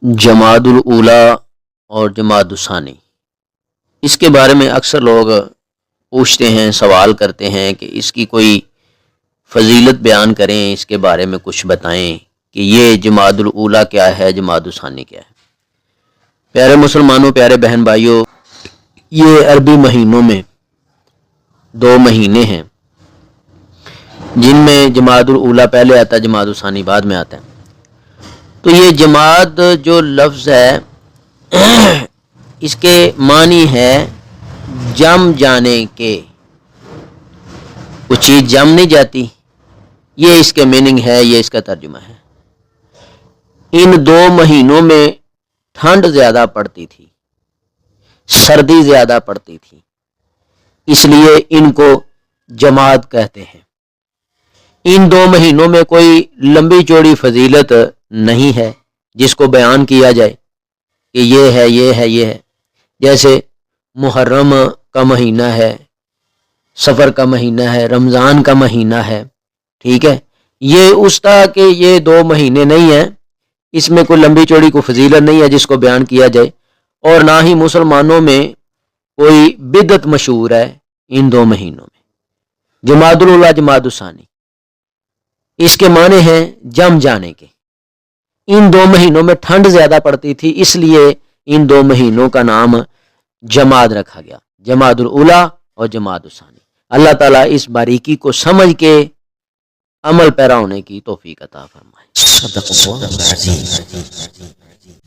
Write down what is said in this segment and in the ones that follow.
جمادی الاولیٰ اور جمادی الثانی، اس کے بارے میں اکثر لوگ پوچھتے ہیں، سوال کرتے ہیں کہ اس کی کوئی فضیلت بیان کریں، اس کے بارے میں کچھ بتائیں کہ یہ جمادی الاولیٰ کیا ہے، جمادی الثانی کیا ہے۔ پیارے مسلمانوں، پیارے بہن بھائیوں، یہ عربی مہینوں میں 2 مہینے ہیں جن میں جمادی الاولیٰ پہلے آتا ہے، جمادی الثانی بعد میں آتا ہے۔ تو یہ جماد جو لفظ ہے اس کے معنی ہے جم جانے کے، وہ چیز جم نہیں جاتی، یہ اس کے میننگ ہے، یہ اس کا ترجمہ ہے۔ ان 2 مہینوں میں ٹھنڈ زیادہ پڑتی تھی، سردی زیادہ پڑتی تھی، اس لیے ان کو جماد کہتے ہیں۔ ان 2 مہینوں میں کوئی لمبی چوڑی فضیلت نہیں ہے جس کو بیان کیا جائے کہ یہ ہے، یہ ہے، یہ ہے۔ جیسے محرم کا مہینہ ہے، سفر کا مہینہ ہے، رمضان کا مہینہ ہے، ٹھیک ہے۔ یہ اس طرح کے یہ 2 مہینے نہیں ہیں، اس میں کوئی لمبی چوڑی کو فضیلت نہیں ہے جس کو بیان کیا جائے، اور نہ ہی مسلمانوں میں کوئی بدعت مشہور ہے ان 2 مہینوں میں۔ جمادی الاولیٰ، جمادی الثانی، اس کے معنی ہیں جم جانے کے۔ ان 2 مہینوں میں ٹھنڈ زیادہ پڑتی تھی، اس لیے ان 2 مہینوں کا نام جماد رکھا گیا، جمادی الاولیٰ اور جمادی الثانی۔ اللہ تعالیٰ اس باریکی کو سمجھ کے عمل پیرا ہونے کی توفیق عطا فرمائے۔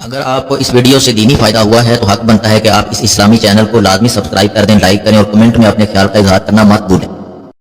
اگر آپ کو اس ویڈیو سے دینی فائدہ ہوا ہے تو حق بنتا ہے کہ آپ اس اسلامی چینل کو لازمی سبسکرائب کر دیں، لائک کریں اور کمنٹ میں اپنے خیال کا اظہار کرنا مت بھولیں۔